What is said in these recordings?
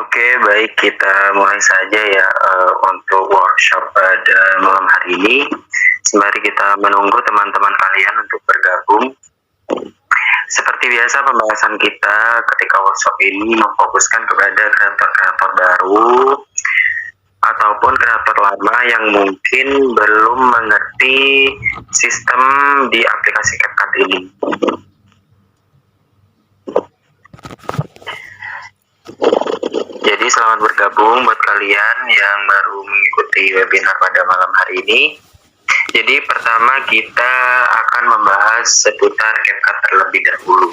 Oke, baik kita mulai saja ya untuk workshop pada malam hari ini. Sembari kita menunggu teman-teman kalian untuk bergabung. Seperti biasa pembahasan kita ketika workshop ini memfokuskan kepada kreator-kreator baru ataupun kreator lama yang mungkin belum mengerti sistem di aplikasi CapCut ini. Jadi selamat bergabung buat kalian yang baru mengikuti webinar pada malam hari ini. Jadi pertama kita akan membahas seputar CapCut terlebih dahulu.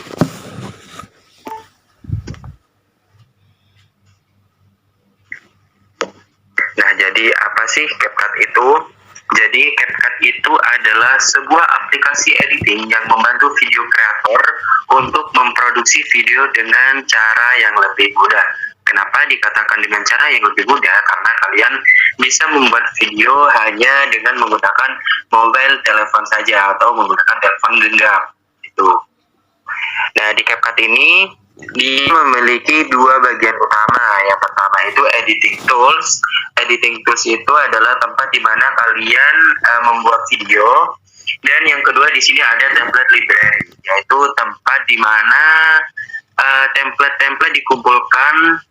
Nah, jadi apa sih CapCut itu? Jadi CapCut itu adalah sebuah aplikasi editing yang membantu video kreator untuk memproduksi video dengan cara yang lebih mudah. Kenapa dikatakan dengan cara yang lebih mudah? Karena kalian bisa membuat video hanya dengan menggunakan mobile telepon saja atau menggunakan telepon genggam. Itu. Nah, di CapCut ini dia memiliki dua bagian utama. Yang pertama itu editing tools. Editing tools itu adalah tempat di mana kalian membuat video. Dan yang kedua di sini ada template library, yaitu tempat di mana template-template dikumpulkan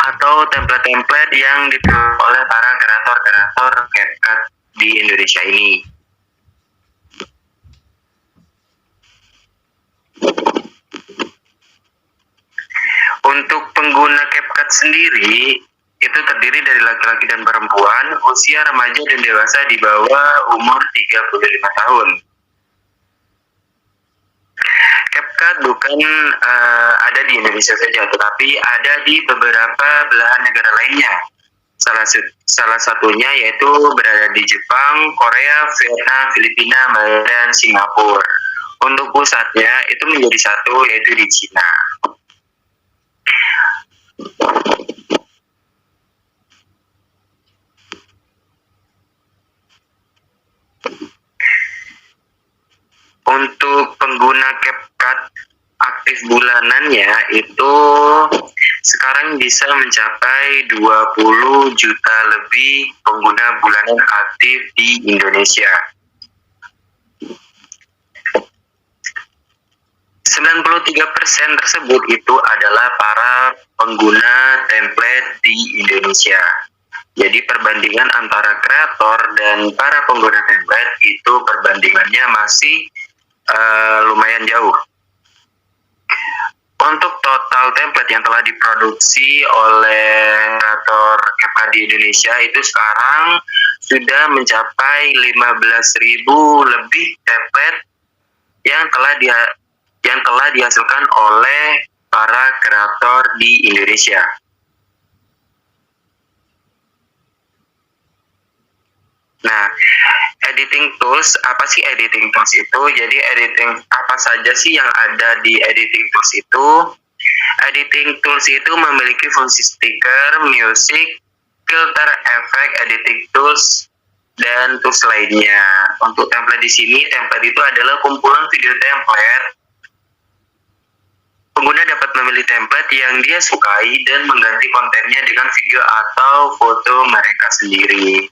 atau template-template yang dibuat oleh para kreator-kreator CapCut di Indonesia ini. Untuk pengguna CapCut sendiri, itu terdiri dari laki-laki dan perempuan, usia remaja dan dewasa di bawah umur 35 tahun. CapCut bukan ada di Indonesia saja, tetapi ada di beberapa belahan negara lainnya. Salah satunya yaitu berada di Jepang, Korea, Vietnam, Filipina, Malaysia, dan Singapura. Untuk pusatnya itu menjadi satu, yaitu di Cina. Untuk pengguna CapCut aktif bulanannya itu sekarang bisa mencapai 20 juta lebih pengguna bulanan aktif di Indonesia. 93% tersebut itu adalah para pengguna template di Indonesia. Jadi perbandingan antara kreator dan para pengguna template itu perbandingannya masih lumayan jauh. Untuk total template yang telah diproduksi oleh kreator CapCut di Indonesia itu sekarang sudah mencapai 15.000 lebih template yang telah dihasilkan oleh para kreator di Indonesia. Nah, editing tools, apa sih editing tools itu? Jadi editing apa saja sih yang ada di editing tools itu? Editing tools itu memiliki fungsi stiker, music, filter, efek, editing tools, dan tools lainnya. Untuk template di sini, template itu adalah kumpulan video template. Pengguna dapat memilih template yang dia sukai dan mengganti kontennya dengan video atau foto mereka sendiri.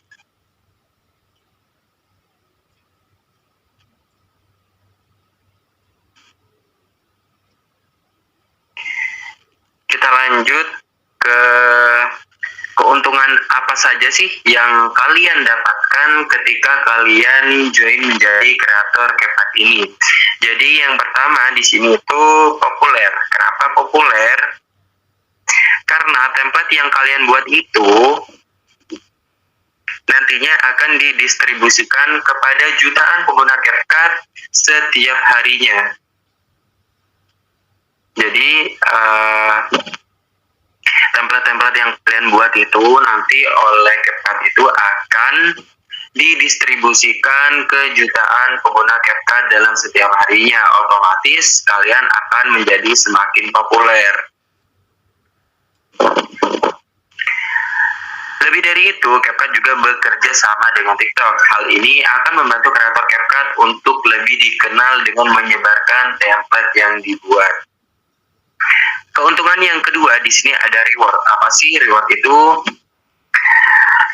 Kita lanjut ke keuntungan apa saja sih yang kalian dapatkan ketika kalian join menjadi kreator CapCut ini. Jadi yang pertama di sini itu populer. Kenapa populer? Karena template yang kalian buat itu nantinya akan didistribusikan kepada jutaan pengguna CapCut setiap harinya. Jadi template-template yang kalian buat itu nanti oleh CapCut itu akan didistribusikan ke jutaan pengguna CapCut dalam setiap harinya. Otomatis kalian akan menjadi semakin populer. Lebih dari itu, CapCut juga bekerja sama dengan TikTok. Hal ini akan membantu kreator CapCut untuk lebih dikenal dengan menyebarkan template yang dibuat. Keuntungan yang kedua di sini ada reward. Apa sih reward itu?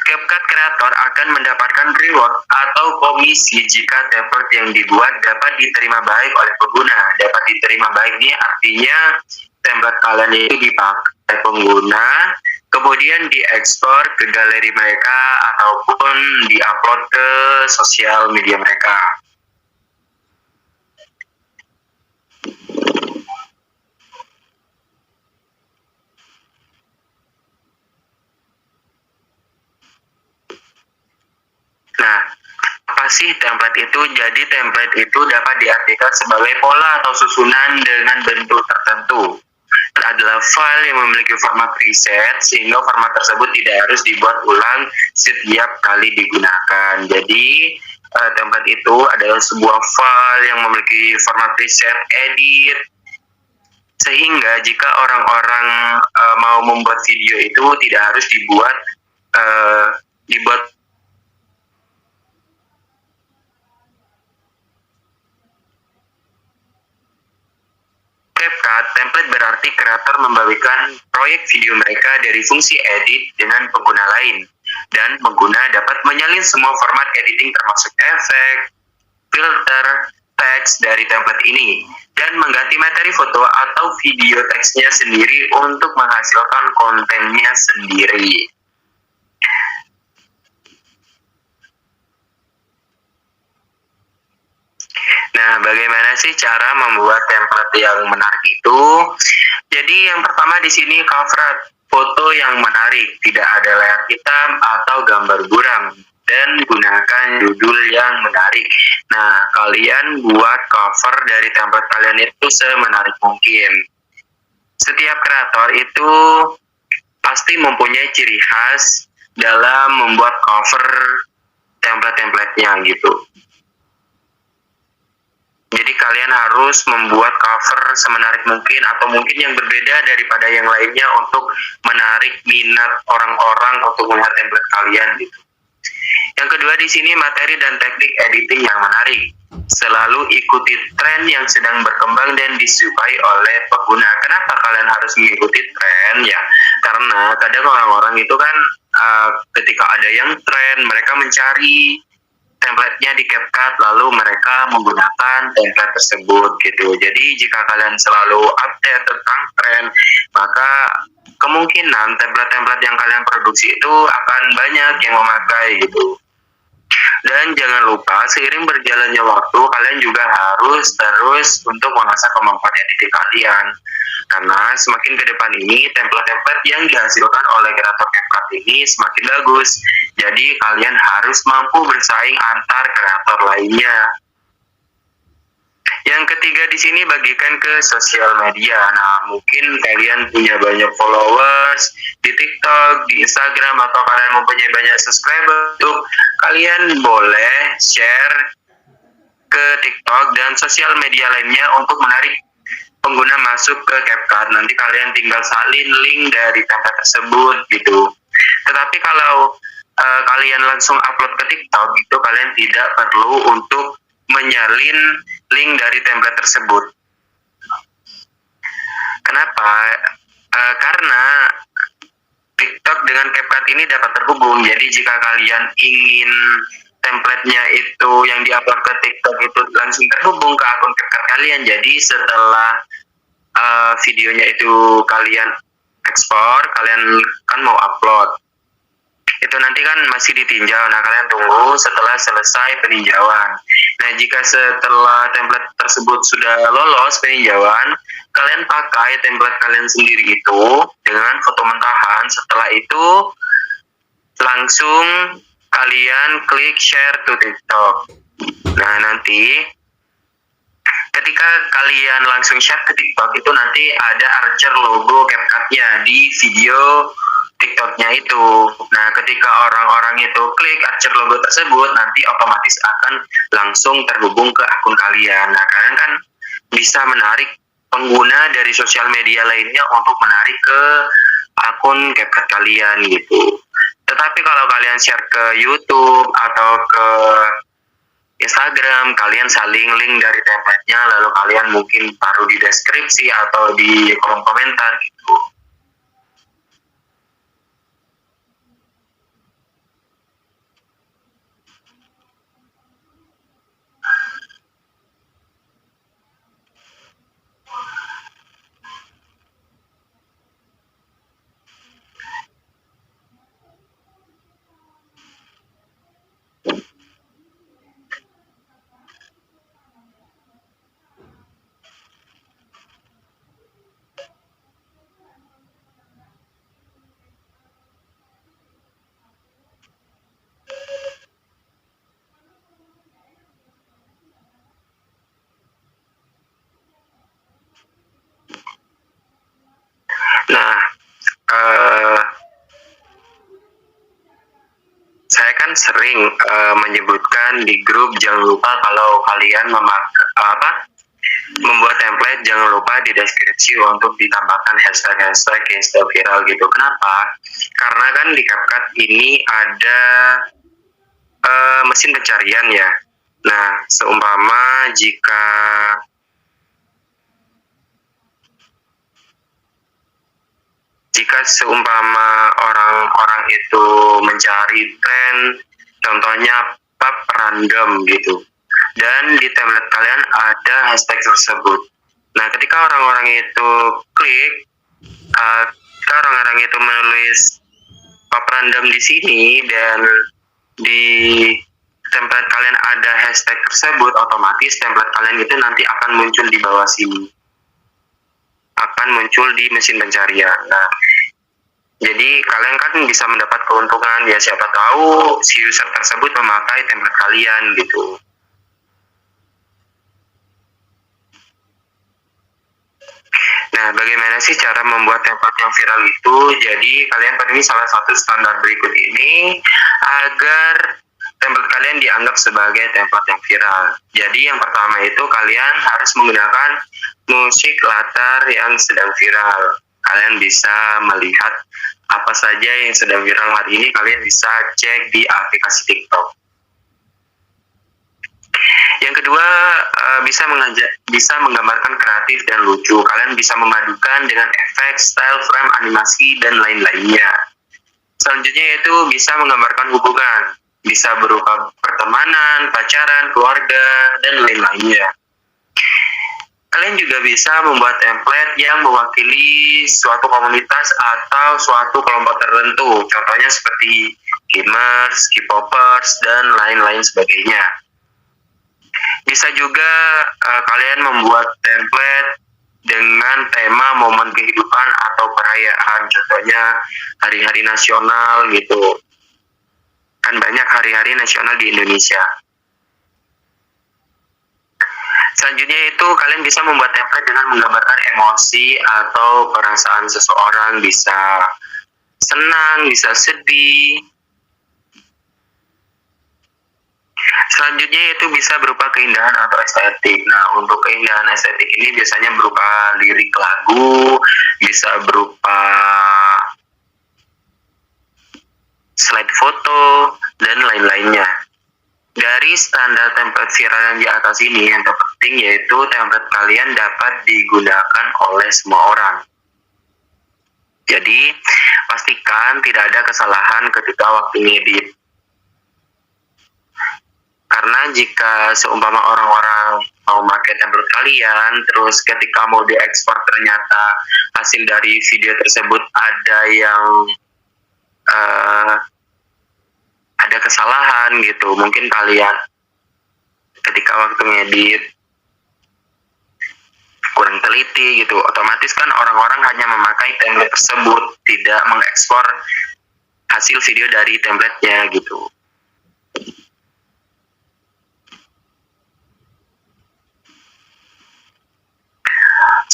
CapCut Creator akan mendapatkan reward atau komisi jika template yang dibuat dapat diterima baik oleh pengguna. Dapat diterima baik ini artinya template kalian itu dipakai pengguna, kemudian diekspor ke galeri mereka ataupun diupload ke sosial media mereka. Nah, apa sih template itu? Jadi template itu dapat diartikan sebagai pola atau susunan dengan bentuk tertentu. Adalah file yang memiliki format preset sehingga format tersebut tidak harus dibuat ulang setiap kali digunakan. Jadi template itu adalah sebuah file yang memiliki format preset edit, sehingga jika orang-orang mau membuat video itu tidak harus dibuat CapCut template berarti kreator membagikan proyek video mereka dari fungsi edit dengan pengguna lain, dan pengguna dapat menyalin semua format editing termasuk efek, filter, teks dari template ini, dan mengganti materi foto atau video teksnya sendiri untuk menghasilkan kontennya sendiri. Nah, bagaimana sih cara membuat template yang menarik itu? Jadi yang pertama di sini cover foto yang menarik, tidak ada layar hitam atau gambar buram, dan gunakan judul yang menarik. Nah, kalian buat cover dari template kalian itu semenarik mungkin. Setiap kreator itu pasti mempunyai ciri khas dalam membuat cover template-templatenya gitu. Jadi kalian harus membuat cover semenarik mungkin atau mungkin yang berbeda daripada yang lainnya untuk menarik minat orang-orang untuk melihat template kalian gitu. Yang kedua di sini materi dan teknik editing yang menarik. Selalu ikuti tren yang sedang berkembang dan disukai oleh pengguna. Kenapa kalian harus mengikuti tren ya? Karena kadang orang-orang itu kan ketika ada yang tren mereka mencari template-nya di CapCut lalu mereka menggunakan template tersebut gitu. Jadi jika kalian selalu update tentang tren, maka kemungkinan template-template yang kalian produksi itu akan banyak yang memakai gitu. Dan jangan lupa seiring berjalannya waktu kalian juga harus terus untuk mengasah kemampuan editing kalian. Karena semakin ke depan ini template-template yang dihasilkan oleh kreator CapCut ini semakin bagus. Jadi kalian harus mampu bersaing antar kreator lainnya. Yang ketiga di sini bagikan ke sosial media. Nah, mungkin kalian punya banyak followers di TikTok, di Instagram, atau kalian mempunyai banyak subscriber YouTube. Kalian boleh share ke TikTok dan sosial media lainnya untuk menarik pengguna masuk ke CapCut. Nanti kalian tinggal salin link dari template tersebut gitu. Tetapi kalau kalian langsung upload ke TikTok, itu kalian tidak perlu untuk menyalin link dari template tersebut. Kenapa? Karena TikTok dengan CapCut ini dapat terhubung. Jadi jika kalian ingin template-nya itu yang diupload ke TikTok itu langsung terhubung ke akun CapCut kalian. Jadi setelah videonya itu kalian ekspor, kalian kan mau upload. Itu nanti kan masih ditinjau. Nah, kalian tunggu setelah selesai peninjauan. Nah, jika setelah template tersebut sudah lolos peninjauan, kalian pakai template kalian sendiri itu dengan foto mentahan. Setelah itu langsung kalian klik share to TikTok. Nah, nanti ketika kalian langsung share ke TikTok itu nanti ada archer logo CapCut-nya di video TikTok-nya itu. Nah, ketika orang-orang itu klik archer logo tersebut, nanti otomatis akan langsung terhubung ke akun kalian. Nah, kalian kan bisa menarik pengguna dari sosial media lainnya untuk menarik ke akun CapCut kalian gitu. Tetapi kalau kalian share ke YouTube atau ke Instagram, kalian saling link dari template-nya, lalu kalian mungkin taruh di deskripsi atau di kolom komentar gitu. Nah, eh, saya kan sering menyebutkan di grup, jangan lupa kalau kalian membuat template, jangan lupa di deskripsi untuk ditambahkan hashtag-hashtag Insta viral gitu. Kenapa? Karena kan di CapCut ini ada mesin pencarian ya. Nah, seumpama jika seumpama orang-orang itu mencari tren, contohnya pub random gitu, dan di template kalian ada hashtag tersebut. Nah, ketika orang-orang itu klik, ketika orang-orang itu menulis pub random di sini dan di template kalian ada hashtag tersebut, otomatis template kalian itu nanti akan muncul di bawah sini, akan muncul di mesin pencarian. Nah, jadi kalian kan bisa mendapat keuntungan ya, siapa tahu si user tersebut memakai template kalian gitu. Nah, bagaimana sih cara membuat template yang viral itu? Jadi kalian penuhi salah satu standar berikut ini agar template kalian dianggap sebagai template yang viral. Jadi yang pertama itu kalian harus menggunakan musik latar yang sedang viral. Kalian bisa melihat apa saja yang sedang viral hari ini, kalian bisa cek di aplikasi TikTok. Yang kedua, bisa menggambarkan kreatif dan lucu. Kalian bisa memadukan dengan efek, style, frame, animasi, dan lain-lainnya. Selanjutnya yaitu bisa menggambarkan hubungan. Bisa berupa pertemanan, pacaran, keluarga, dan lain-lainnya. Kalian juga bisa membuat template yang mewakili suatu komunitas atau suatu kelompok tertentu. Contohnya seperti gamers, K-popers, dan lain-lain sebagainya. Bisa juga kalian membuat template dengan tema momen kehidupan atau perayaan, contohnya hari-hari nasional gitu. Kan banyak hari-hari nasional di Indonesia. Selanjutnya itu kalian bisa membuat template dengan menggambarkan emosi atau perasaan seseorang, bisa senang, bisa sedih. Selanjutnya itu bisa berupa keindahan atau estetik. Nah, untuk keindahan estetik ini biasanya berupa lirik lagu, bisa berupa slide foto, dan lain-lainnya. Dari standar template viral yang di atas ini, yang terpenting yaitu template kalian dapat digunakan oleh semua orang. Jadi, pastikan tidak ada kesalahan ketika waktu ngedit. Karena jika seumpama orang-orang mau pakai template kalian, terus ketika mau diekspor ternyata hasil dari video tersebut ada yang ada kesalahan gitu, mungkin kalian ketika waktu ngedit kurang teliti gitu, otomatis kan orang-orang hanya memakai template tersebut, tidak mengekspor hasil video dari template-nya gitu.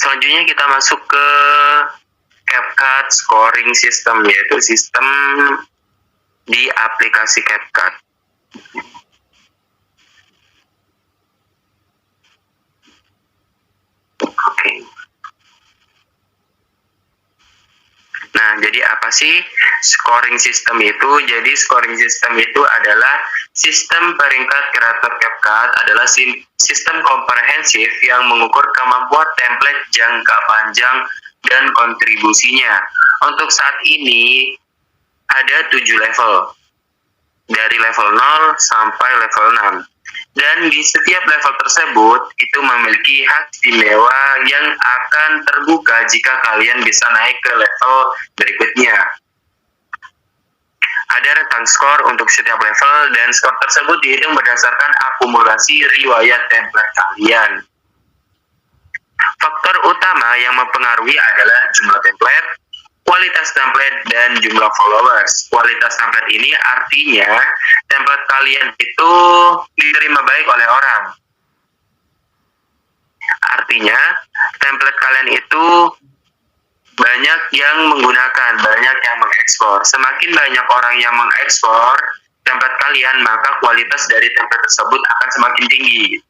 Selanjutnya kita masuk ke CapCut scoring system, yaitu sistem di aplikasi CapCut. Oke. Nah, jadi apa sih scoring system itu? Jadi scoring system itu adalah sistem peringkat kreator CapCut adalah sistem komprehensif yang mengukur kemampuan template jangka panjang dan kontribusinya. Untuk saat ini ada 7 level. Dari level 0 sampai level 6. Dan di setiap level tersebut itu memiliki hak istimewa yang akan terbuka jika kalian bisa naik ke level berikutnya. Ada rentang skor untuk setiap level dan skor tersebut dihitung berdasarkan akumulasi riwayat template kalian. Faktor utama yang mempengaruhi adalah jumlah template, kualitas template, dan jumlah followers. Kualitas template ini artinya template kalian itu diterima baik oleh orang. Artinya template kalian itu banyak yang menggunakan, banyak yang mengekspor. Semakin banyak orang yang mengekspor template kalian, maka kualitas dari template tersebut akan semakin tinggi.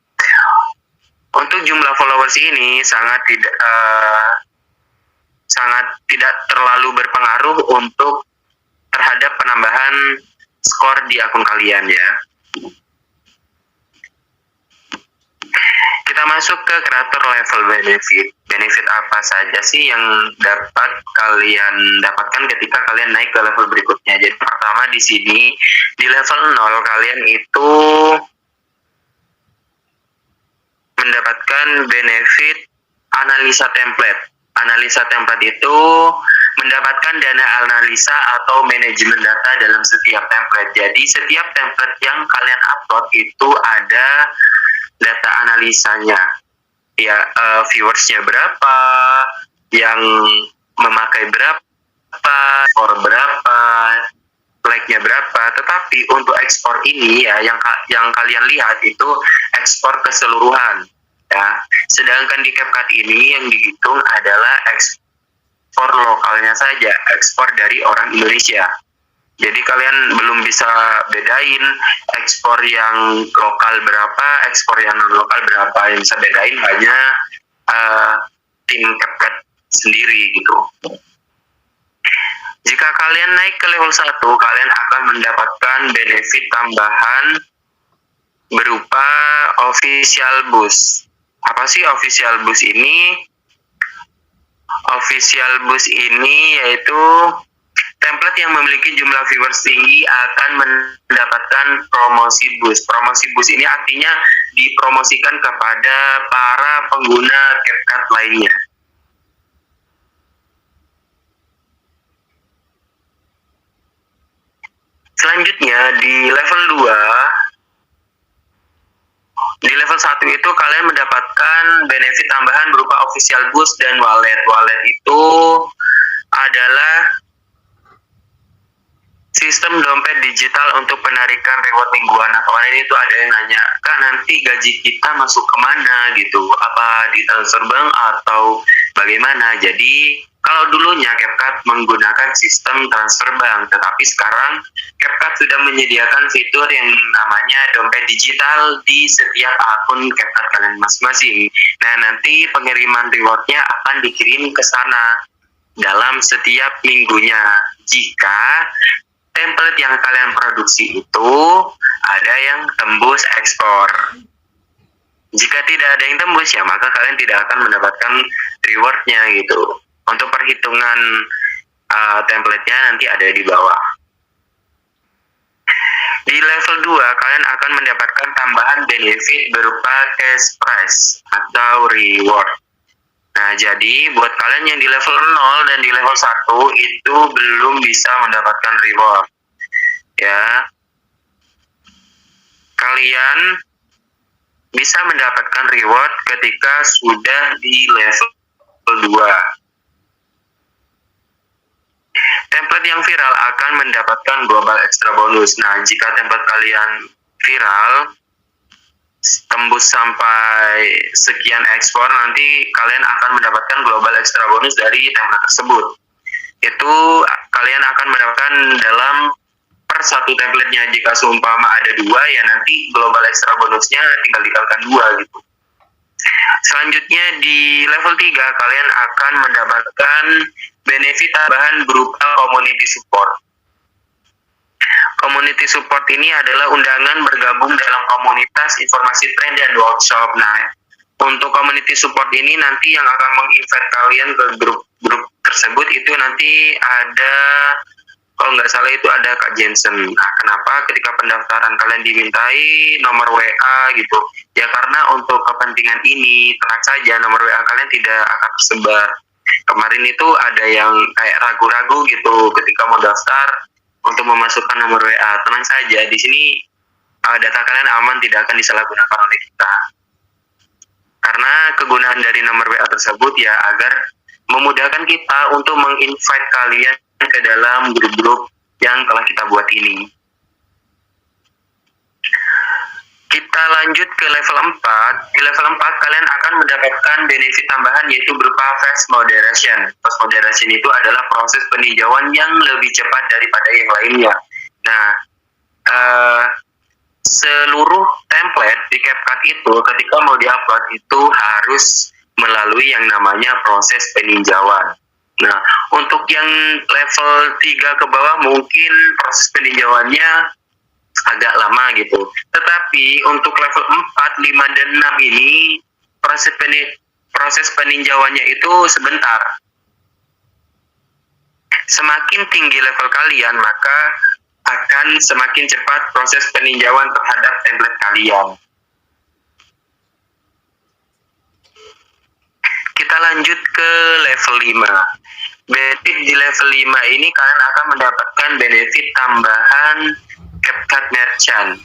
Untuk jumlah followers ini sangat tidak terlalu berpengaruh untuk terhadap penambahan skor di akun kalian ya. Kita masuk ke kreator level benefit. Benefit apa saja sih yang dapat kalian dapatkan ketika kalian naik ke level berikutnya? Jadi pertama di sini di level 0 kalian itu mendapatkan benefit analisa template. Analisa template itu mendapatkan dana analisa atau manajemen data dalam setiap template. Jadi setiap template yang kalian upload itu ada data analisanya. Ya, viewersnya berapa, yang memakai berapa, skor berapa, like-nya berapa. Tetapi untuk ekspor ini ya yang kalian lihat itu ekspor keseluruhan. Ya, sedangkan di CapCut ini yang dihitung adalah ekspor lokalnya saja, ekspor dari orang Indonesia. Jadi kalian belum bisa bedain ekspor yang lokal berapa, ekspor yang non lokal berapa. Yang bisa bedain hanya tim CapCut sendiri gitu. Jika kalian naik ke level 1, kalian akan mendapatkan benefit tambahan berupa official boost. Apa sih official boost ini? Official boost ini yaitu template yang memiliki jumlah viewers tinggi akan mendapatkan promosi boost. Promosi boost ini artinya dipromosikan kepada para pengguna CapCut lainnya. Selanjutnya di level 2, di level 1 itu kalian mendapatkan benefit tambahan berupa official boost dan wallet. Wallet itu adalah sistem dompet digital untuk penarikan reward mingguan. Nah, kemarin itu ada yang nanya, Kak, nanti gaji kita masuk kemana gitu? Apa di transfer bank atau bagaimana? Jadi kalau dulunya CapCut menggunakan sistem transfer bank, tetapi sekarang CapCut sudah menyediakan fitur yang namanya dompet digital di setiap akun CapCut kalian masing-masing. Nah, nanti pengiriman rewardnya akan dikirim ke sana dalam setiap minggunya. Jika template yang kalian produksi itu ada yang tembus ekspor. Jika tidak ada yang tembus ya maka kalian tidak akan mendapatkan rewardnya gitu. Untuk perhitungan template-nya nanti ada di bawah. Di level 2 kalian akan mendapatkan tambahan benefit berupa cash prize atau reward. Nah, jadi buat kalian yang di level 0 dan di level 1 itu belum bisa mendapatkan reward. Ya. Kalian bisa mendapatkan reward ketika sudah di level 2. Template yang viral akan mendapatkan global extra bonus. Nah, jika template kalian viral tembus sampai sekian ekspor, nanti kalian akan mendapatkan global extra bonus dari template tersebut. Itu kalian akan mendapatkan dalam per satu template-nya. Jika seumpama ada 2, ya nanti global extra bonusnya tinggal dikalikan 2 gitu. Selanjutnya di level 3 kalian akan mendapatkan benefit tambahan berupa community support. Community support ini adalah undangan bergabung dalam komunitas informasi tren dan workshop. Nah, untuk community support ini nanti yang akan menginvite kalian ke grup-grup tersebut itu nanti ada, kalau nggak salah itu ada Kak Jensen. Nah, kenapa ketika pendaftaran kalian dimintai nomor WA gitu? Ya karena untuk kepentingan ini, tenang saja nomor WA kalian tidak akan tersebar. Kemarin itu ada yang kayak ragu-ragu gitu ketika mau daftar untuk memasukkan nomor WA. Tenang saja, di sini data kalian aman, tidak akan disalahgunakan oleh kita. Karena kegunaan dari nomor WA tersebut ya agar memudahkan kita untuk menginvite kalian ke dalam grup-grup yang telah kita buat ini. Kita lanjut ke level 4. Di level 4 kalian akan mendapatkan benefit tambahan yaitu berupa fast moderation. Fast moderation itu adalah proses peninjauan yang lebih cepat daripada yang lainnya. Nah, seluruh template di CapCut itu ketika mau diupload itu harus melalui yang namanya proses peninjauan. Nah, untuk yang level 3 ke bawah mungkin proses peninjauannya agak lama gitu. Tetapi untuk level 4, 5, dan 6 ini proses peninjauannya itu sebentar. Semakin tinggi level kalian, maka akan semakin cepat proses peninjauan terhadap template kalian. Kita lanjut ke level 5. Benefit di level 5 ini kalian akan mendapatkan benefit tambahan CapCut Merchant.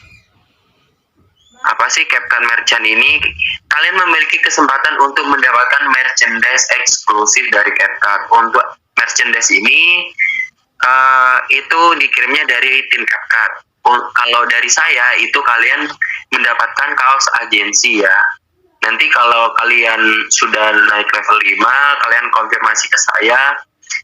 Apa sih CapCut Merchant ini? Kalian memiliki kesempatan untuk mendapatkan merchandise eksklusif dari CapCut. Untuk merchandise ini itu dikirimnya dari tim CapCut. Kalau dari saya itu kalian mendapatkan kaos agensi ya. Nanti kalau kalian sudah naik level 5, kalian konfirmasi ke saya.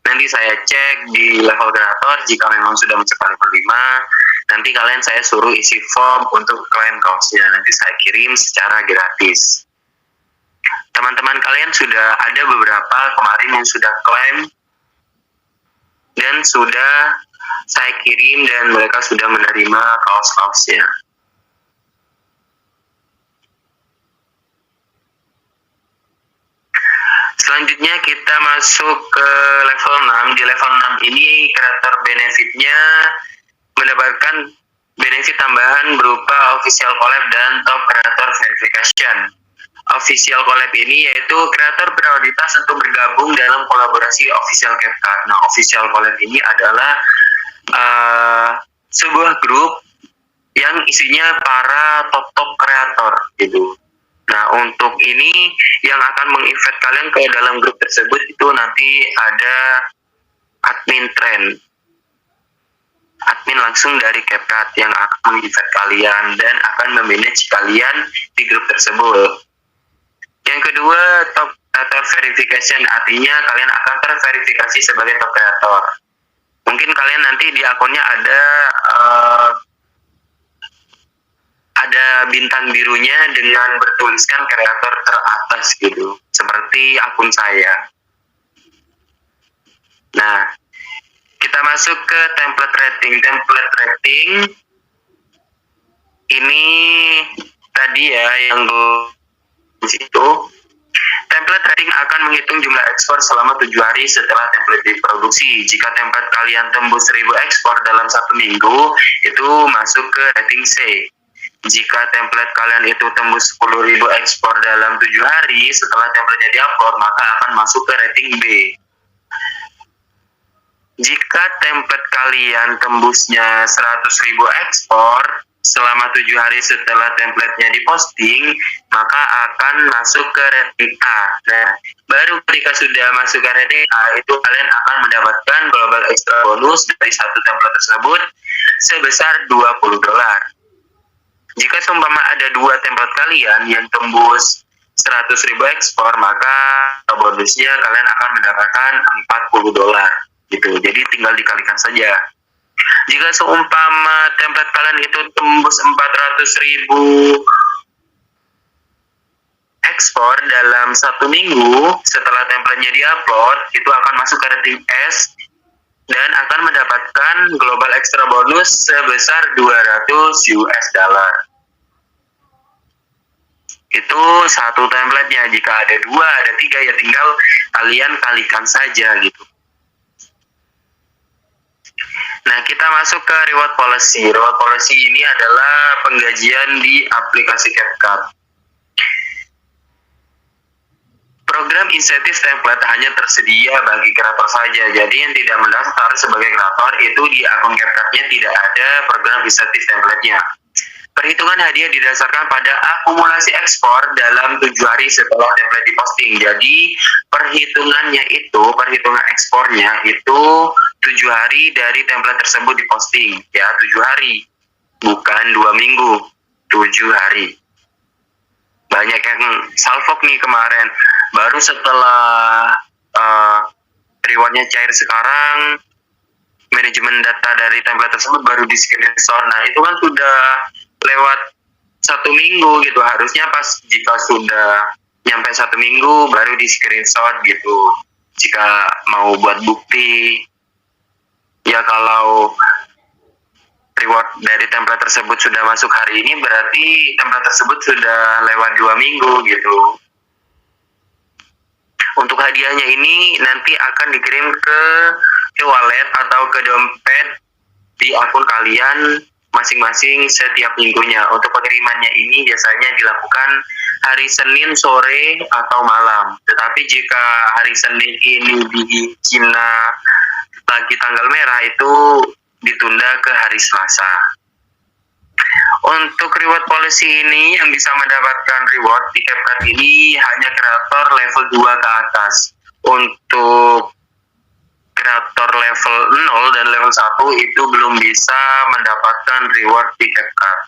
Nanti saya cek di level kreator, jika memang sudah mencapai level 5, nanti kalian saya suruh isi form untuk klaim kaosnya. Nanti saya kirim secara gratis. Teman-teman kalian sudah ada beberapa kemarin yang sudah klaim dan sudah saya kirim dan mereka sudah menerima kaos-kaosnya. Selanjutnya kita masuk ke level 6. Di level 6 ini kreator benefitnya mendapatkan benefit tambahan berupa official collab dan top creator verification. Official collab ini yaitu kreator prioritas untuk bergabung dalam kolaborasi official CapCut. Nah, official collab ini adalah sebuah grup yang isinya para top kreator gitu. Nah, untuk ini yang akan menginvite kalian ke dalam grup tersebut itu nanti ada admin trend. Admin langsung dari CapCut yang akan menginvite kalian dan akan memanage kalian di grup tersebut. Yang kedua, top creator verification, artinya kalian akan terverifikasi sebagai top creator. Mungkin kalian nanti di akunnya ada bintang birunya dengan bertuliskan kreator teratas gitu, seperti akun saya. Nah, kita masuk ke template rating. Template rating ini tadi ya yang di situ. Template rating akan menghitung jumlah ekspor selama 7 hari setelah template diproduksi. Jika template kalian tembus 1000 ekspor dalam 1 minggu, itu masuk ke rating C. Jika template kalian itu tembus 10.000 ekspor dalam 7 hari setelah template-nya diupload, maka akan masuk ke rating B. Jika template kalian tembusnya 100.000 ekspor selama 7 hari setelah template-nya diposting, maka akan masuk ke rating A. Nah, baru ketika sudah masuk ke rating A, itu kalian akan mendapatkan global extra bonus dari satu template tersebut sebesar $20. Jika seumpama ada 2 template kalian yang tembus 100.000 ekspor, maka bonusnya kalian akan mendapatkan $40 gitu. Jadi tinggal dikalikan saja. Jika seumpama template kalian itu tembus 400.000 ekspor dalam 1 minggu setelah template-nya diupload, itu akan masuk ke request dan akan mendapatkan global extra bonus sebesar 200 US dollar. Itu satu template-nya. Jika ada 2, ada 3, ya tinggal kalian kalikan saja gitu. Nah, kita masuk ke reward policy. Reward policy ini adalah penggajian di aplikasi CapCut. Program insentif template hanya tersedia bagi kreator saja. Jadi yang tidak mendaftar sebagai kreator itu di akun CapCut-nya tidak ada program insentif template-nya. Perhitungan hadiah didasarkan pada akumulasi ekspor dalam 7 hari setelah template diposting. Jadi perhitungan ekspornya itu 7 hari dari template tersebut diposting. Ya, 7 hari. Bukan 2 minggu. 7 hari. Banyak yang salfok nih kemarin. Baru setelah rewardnya cair sekarang, manajemen data dari template tersebut baru di screenshot. Nah, itu kan sudah lewat 1 minggu gitu. Harusnya pas jika sudah nyampe 1 minggu baru di screenshot gitu. Jika mau buat bukti, ya kalau reward dari template tersebut sudah masuk hari ini, berarti template tersebut sudah lewat 2 minggu gitu. Untuk hadiahnya ini nanti akan dikirim ke e-wallet atau ke dompet di akun kalian masing-masing setiap minggunya. Untuk pengirimannya ini biasanya dilakukan hari Senin sore atau malam. Tetapi jika hari Senin ini di Cina lagi tanggal merah, itu ditunda ke hari Selasa. Untuk reward policy ini yang bisa mendapatkan reward di CapCut ini hanya kreator level 2 ke atas. Untuk kreator level 0 dan level 1 itu belum bisa mendapatkan reward di CapCut.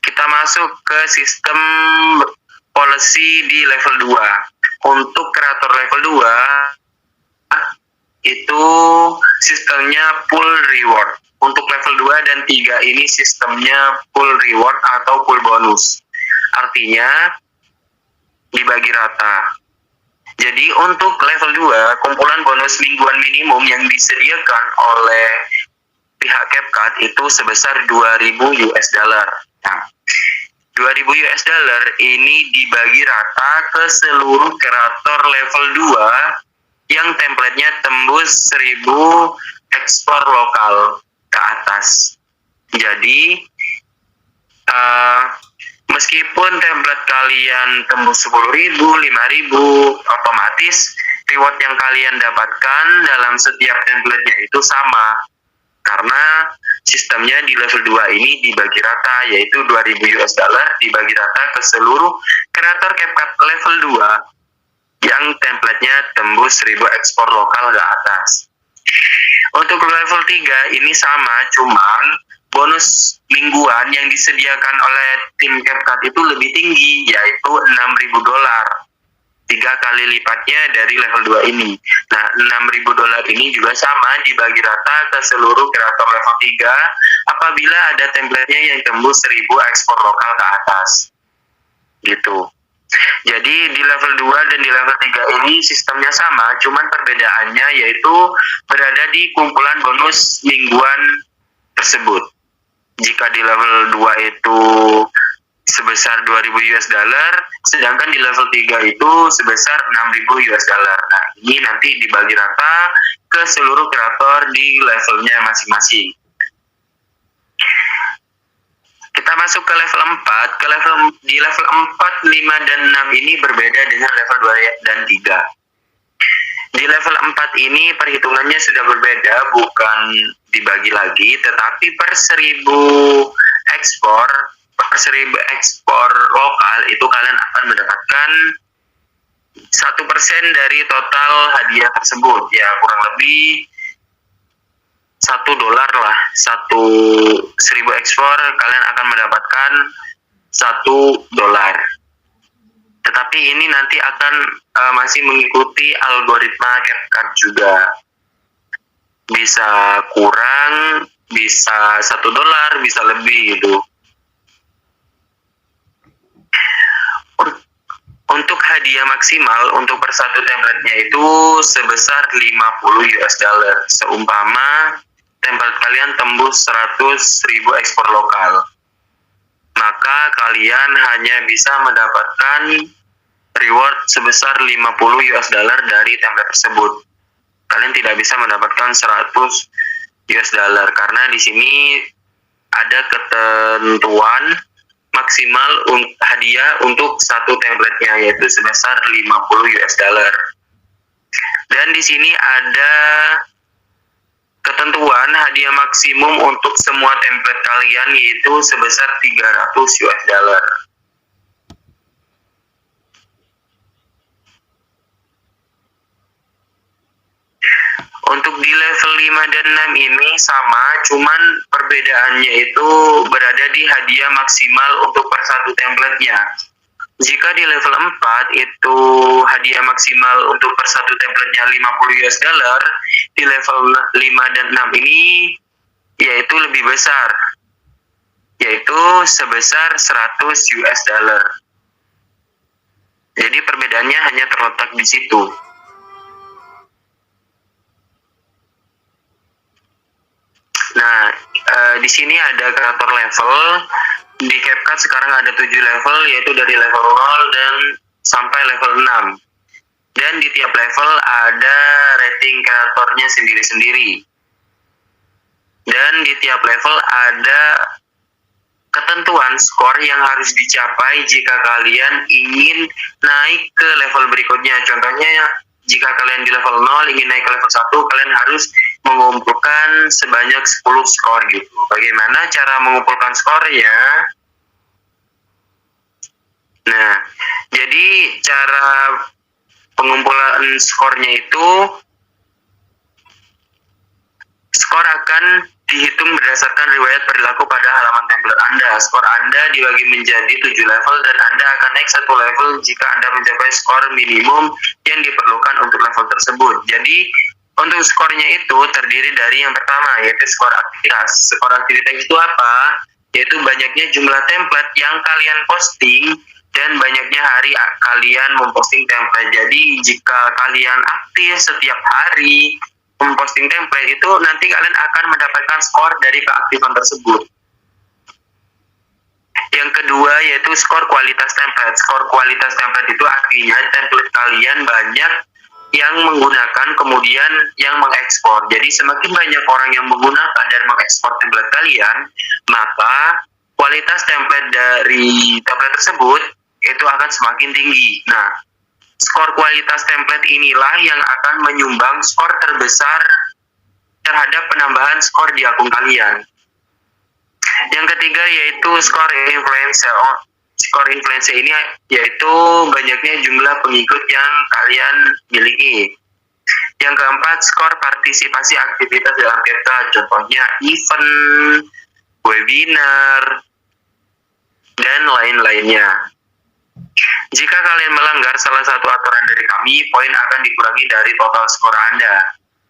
Kita masuk ke sistem policy di level 2. Untuk kreator level 2 itu sistemnya full reward. Untuk level 2 dan 3 ini sistemnya full reward atau full bonus. Artinya dibagi rata. Jadi untuk level 2, kumpulan bonus mingguan minimum yang disediakan oleh pihak CapCut itu sebesar 2.000 US dollar. Nah, 2.000 US dollar ini dibagi rata ke seluruh kreator level 2 yang template-nya tembus 1.000 ekspor lokal ke atas. Jadi meskipun template kalian tembus 10.000, 5.000, otomatis reward yang kalian dapatkan dalam setiap template-nya itu sama. Karena sistemnya di level 2 ini dibagi rata, yaitu 2.000 US dollar dibagi rata ke seluruh kreator CapCut level 2 yang template-nya tembus 1.000 ekspor lokal ke atas. Untuk level 3 ini sama, cuman bonus mingguan yang disediakan oleh tim CapCut itu lebih tinggi, yaitu 6.000 dolar. 3 kali lipatnya dari level 2 ini. Nah, 6.000 dolar ini juga sama dibagi rata ke seluruh kreator level 3 apabila ada template-nya yang tembus 1.000 ekspor lokal ke atas. Gitu. Jadi di level 2 dan di level 3 ini sistemnya sama, cuman perbedaannya yaitu berada di kumpulan bonus mingguan tersebut. Jika di level 2 itu sebesar 2.000 US dollar, sedangkan di level 3 itu sebesar 6.000 US dollar. Nah, ini nanti dibagi rata ke seluruh kreator di levelnya masing-masing. Kita masuk ke level 4. Di level 4, 5, dan 6 ini berbeda dengan level 2 dan 3. Di level 4 ini perhitungannya sudah berbeda, bukan dibagi lagi, tetapi per 1.000 ekspor lokal itu kalian akan mendapatkan 1% dari total hadiah tersebut. Ya, kurang lebih $1 lah. 1.000 ekspor kalian akan mendapatkan $1. Tetapi ini nanti akan masih mengikuti algoritma CapCut juga. Bisa kurang, bisa $1, bisa lebih gitu. Untuk hadiah maksimal untuk per satu template-nya itu sebesar 50 US dollar. Seumpama template kalian tembus 100.000 ekspor lokal, maka kalian hanya bisa mendapatkan reward sebesar 50 US dollar dari template tersebut. Kalian tidak bisa mendapatkan 100 US dollar karena di sini ada ketentuan maksimal hadiah untuk satu template-nya, yaitu sebesar 50 US dollar. Dan di sini ada ketentuan hadiah maksimum untuk semua template kalian, yaitu sebesar 300 US dollar. Untuk di level 5 dan 6 ini sama, cuman perbedaannya itu berada di hadiah maksimal untuk per satu template-nya. Jika di level 4 itu hadiah maksimal untuk per satu template-nya 50 US dollar, di level 5 dan 6 ini yaitu lebih besar, yaitu sebesar 100 US dollar. Jadi perbedaannya hanya terletak di situ. Nah, di sini ada kreator level. Di CapCut sekarang ada 7 level, yaitu dari level 0 dan sampai level 6. Dan di tiap level ada rating kreatornya sendiri-sendiri. Dan di tiap level ada ketentuan skor yang harus dicapai jika kalian ingin naik ke level berikutnya. Contohnya, jika kalian di level 0 ingin naik ke level 1, kalian harus mengumpulkan sebanyak 10 skor gitu. Bagaimana cara mengumpulkan skornya? Nah, jadi cara pengumpulan skornya itu, skor akan dihitung berdasarkan riwayat perilaku pada halaman template Anda. Skor Anda dibagi menjadi 7 level dan Anda akan naik satu level jika Anda mencapai skor minimum yang diperlukan untuk level tersebut. Jadi, untuk skornya itu terdiri dari yang pertama, yaitu skor aktivitas. Skor aktivitas itu apa? Yaitu banyaknya jumlah template yang kalian posting dan banyaknya hari kalian memposting template. Jadi, jika kalian aktif setiap hari memposting template itu, nanti kalian akan mendapatkan skor dari keaktifan tersebut. Yang kedua yaitu skor kualitas template. Skor kualitas template itu artinya template kalian banyak yang menggunakan kemudian yang mengekspor. Jadi semakin banyak orang yang menggunakan dan mengekspor template kalian, maka kualitas template dari template tersebut itu akan semakin tinggi. Nah, skor kualitas template inilah yang akan menyumbang skor terbesar terhadap penambahan skor di akun kalian. Yang ketiga yaitu skor influencer. Skor influencer ini yaitu banyaknya jumlah pengikut yang kalian miliki. Yang keempat, skor partisipasi aktivitas dalam CapCut. Contohnya event, webinar, dan lain-lainnya. Jika kalian melanggar salah satu aturan dari kami, poin akan dikurangi dari total skor Anda.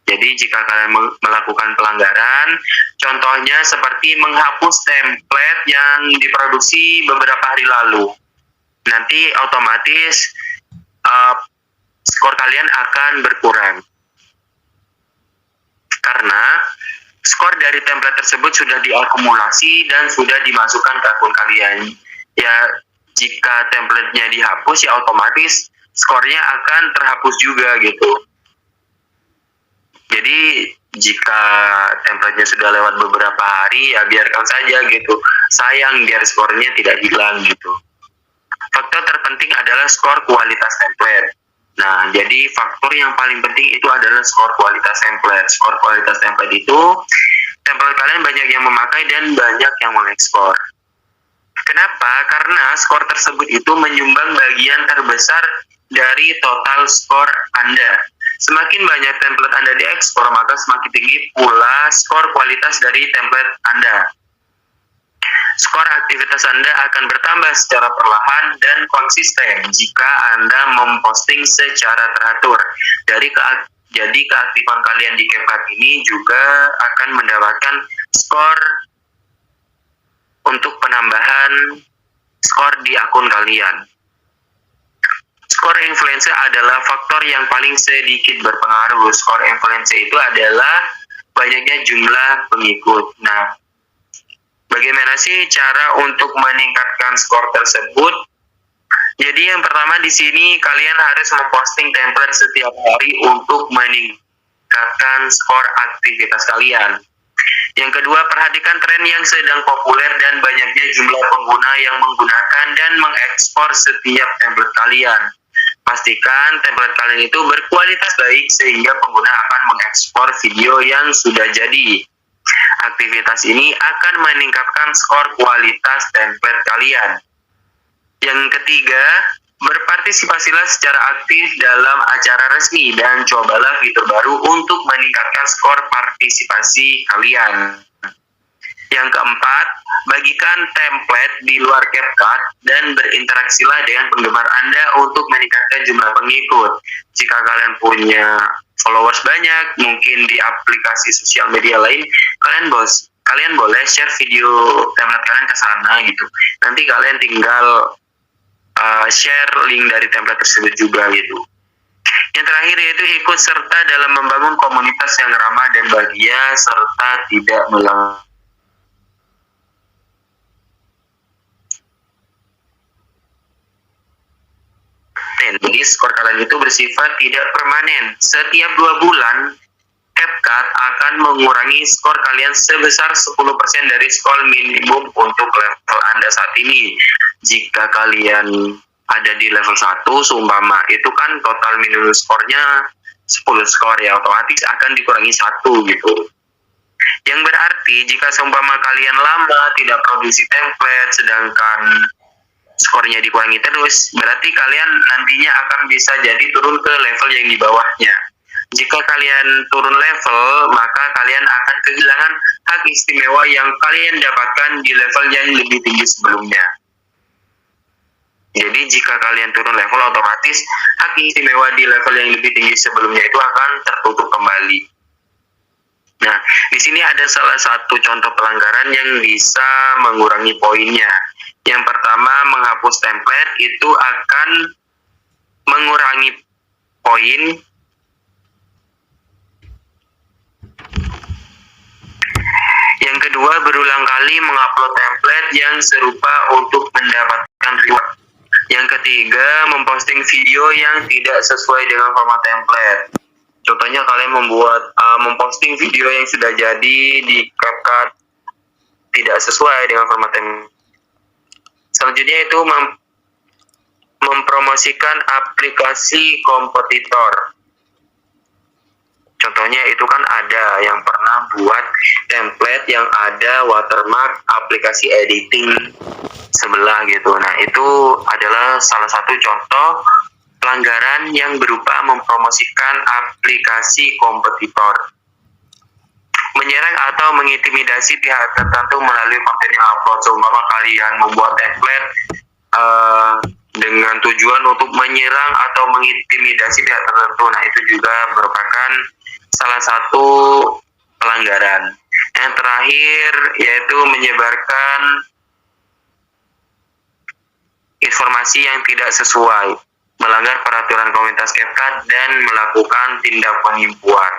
Jadi jika kalian melakukan pelanggaran, contohnya seperti menghapus template yang diproduksi beberapa hari lalu, nanti otomatis skor kalian akan berkurang. Karena skor dari template tersebut sudah diakumulasi dan sudah dimasukkan ke akun kalian. Ya, jika template-nya dihapus, ya otomatis skornya akan terhapus juga gitu. Jadi jika template-nya sudah lewat beberapa hari, ya biarkan saja gitu. Sayang biar skornya tidak hilang gitu. Faktor terpenting adalah skor kualitas template. Nah, jadi faktor yang paling penting itu adalah skor kualitas template. Skor kualitas template itu, template kalian banyak yang memakai dan banyak yang mengekspor. Kenapa? Karena skor tersebut itu menyumbang bagian terbesar dari total skor Anda. Semakin banyak template Anda diekspor, maka semakin tinggi pula skor kualitas dari template Anda. Skor aktivitas Anda akan bertambah secara perlahan dan konsisten jika Anda memposting secara teratur. Jadi keaktifan kalian di CapCut ini juga akan mendapatkan skor untuk penambahan skor di akun kalian. skor influencer adalah faktor yang paling sedikit berpengaruh. Skor influencer itu adalah banyaknya jumlah pengikut. Nah, bagaimana sih cara untuk meningkatkan skor tersebut? Jadi yang pertama di sini kalian harus memposting template setiap hari untuk meningkatkan skor aktivitas kalian. Yang kedua, perhatikan tren yang sedang populer dan banyaknya jumlah pengguna yang menggunakan dan mengekspor setiap template kalian. Pastikan template kalian itu berkualitas baik sehingga pengguna akan mengekspor video yang sudah jadi. Aktivitas ini akan meningkatkan skor kualitas template kalian. Yang ketiga, berpartisipasilah secara aktif dalam acara resmi dan cobalah fitur baru untuk meningkatkan skor partisipasi kalian. Yang keempat, bagikan template di luar CapCut dan berinteraksilah dengan penggemar Anda untuk meningkatkan jumlah pengikut. Jika kalian punya followers banyak, mungkin di aplikasi sosial media lain, kalian boleh share video template kalian ke sana gitu. Nanti kalian tinggal share link dari template tersebut juga gitu. Yang terakhir yaitu ikut serta dalam membangun komunitas yang ramah dan bahagia serta tidak melanggar. Jadi skor kalian itu bersifat tidak permanen. Setiap 2 bulan, CapCut akan mengurangi skor kalian sebesar 10% dari skor minimum untuk level Anda saat ini. Jika kalian ada di level 1, seumpama itu kan total minimum skornya 10 skor ya, otomatis akan dikurangi 1 gitu. Yang berarti jika seumpama kalian lama tidak produksi template sedangkan skornya dikurangi terus, berarti kalian nantinya akan bisa jadi turun ke level yang di bawahnya. Jika kalian turun level, maka kalian akan kehilangan hak istimewa yang kalian dapatkan di level yang lebih tinggi sebelumnya. Jadi jika kalian turun level, otomatis hak istimewa di level yang lebih tinggi sebelumnya itu akan tertutup kembali. Nah, di sini ada salah satu contoh pelanggaran yang bisa mengurangi poinnya. Yang pertama, menghapus template itu akan mengurangi poin. Yang kedua, berulang kali mengupload template yang serupa untuk mendapatkan reward. Yang ketiga, memposting video yang tidak sesuai dengan format template. Contohnya kalian memposting video yang sudah jadi di CapCut tidak sesuai dengan format template. Selanjutnya itu mempromosikan aplikasi kompetitor. Contohnya itu kan ada yang pernah buat template yang ada watermark aplikasi editing sebelah gitu. Nah, itu adalah salah satu contoh pelanggaran yang berupa mempromosikan aplikasi kompetitor. Menyerang atau mengintimidasi pihak tertentu melalui konten yang upload. Seumpama kalian membuat template dengan tujuan untuk menyerang atau mengintimidasi pihak tertentu. Nah, itu juga merupakan salah satu pelanggaran. Yang terakhir yaitu menyebarkan informasi yang tidak sesuai, melanggar peraturan komunitas CapCut dan melakukan tindak penipuan.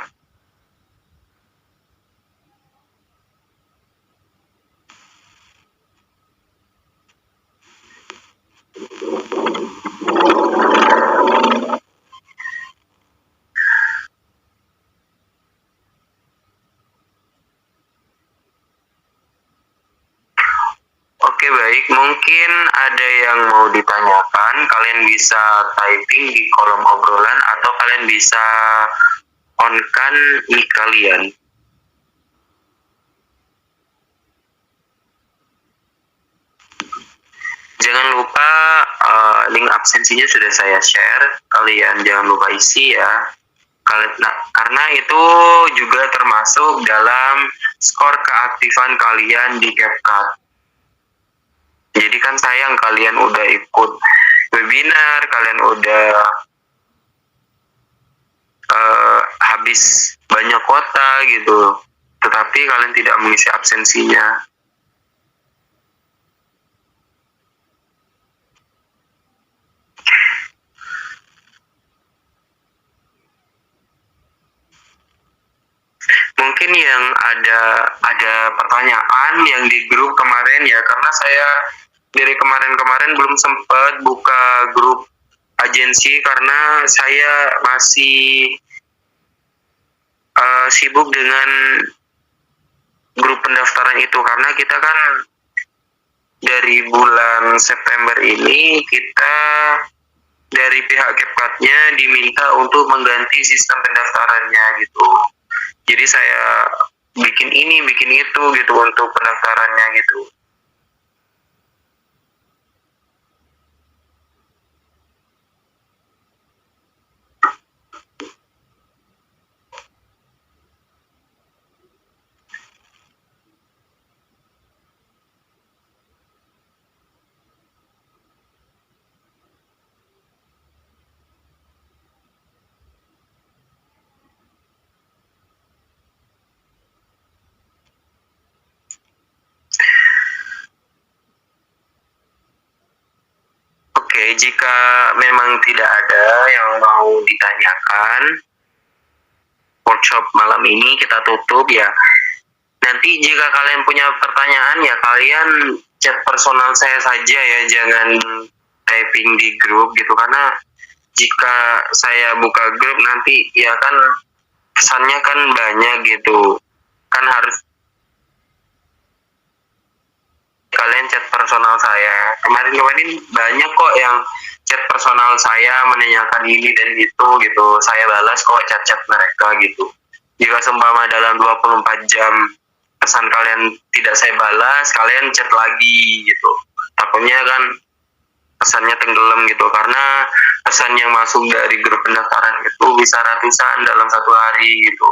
Oke, baik, mungkin ada yang mau ditanyakan, kalian bisa typing di kolom obrolan atau kalian bisa on-kan mic kalian. Jangan lupa link absensinya sudah saya share, kalian jangan lupa isi ya. Karena itu juga termasuk dalam skor keaktifan kalian di CapCut. Jadi kan sayang kalian udah ikut webinar, kalian udah habis banyak kuota gitu, tetapi kalian tidak mengisi absensinya. mungkin yang ada pertanyaan yang di grup kemarin ya, karena saya dari kemarin-kemarin belum sempat buka grup agensi karena saya masih sibuk dengan grup pendaftaran itu, karena kita kan dari bulan September ini kita dari pihak CapCut-nya diminta untuk mengganti sistem pendaftarannya gitu. Jadi saya bikin ini, bikin itu gitu untuk pendaftarannya gitu. Oke, jika memang tidak ada yang mau ditanyakan, workshop malam ini kita tutup ya. Nanti jika kalian punya pertanyaan ya kalian chat personal saya saja ya, jangan typing di grup gitu, karena jika saya buka grup nanti ya kan pesannya kan banyak gitu, kan harus kalian chat personal saya. Kemarin banyak kok yang chat personal saya menanyakan ini dan itu gitu, saya balas kok chat-chat mereka gitu. Jika seumpama dalam 24 jam pesan kalian tidak saya balas, kalian chat lagi gitu, takutnya kan pesannya tenggelam gitu, karena pesan yang masuk dari grup pendaftaran itu bisa ratusan dalam satu hari gitu.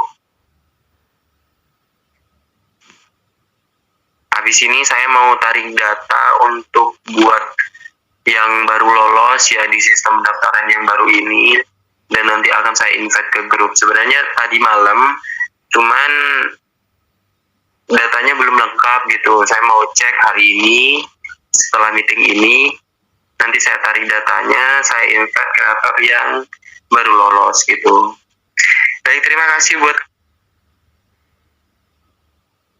Habis ini saya mau tarik data untuk buat yang baru lolos ya di sistem pendaftaran yang baru ini, dan nanti akan saya invite ke grup. Sebenarnya tadi malam, cuman datanya belum lengkap gitu. Saya mau cek hari ini, setelah meeting ini, nanti saya tarik datanya, saya invite kreator yang baru lolos gitu. Baik, terima kasih buat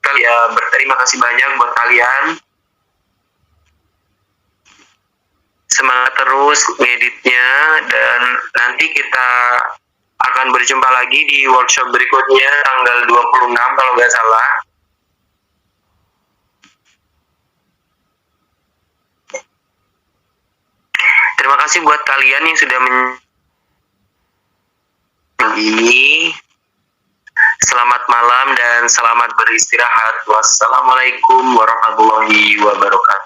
kalian, berterima kasih banyak buat kalian. Semangat terus ngeditnya, dan nanti kita akan berjumpa lagi di workshop berikutnya tanggal 26 kalau nggak salah. Terima kasih buat kalian yang sudah ini. Selamat malam dan selamat beristirahat. Wassalamualaikum warahmatullahi wabarakatuh.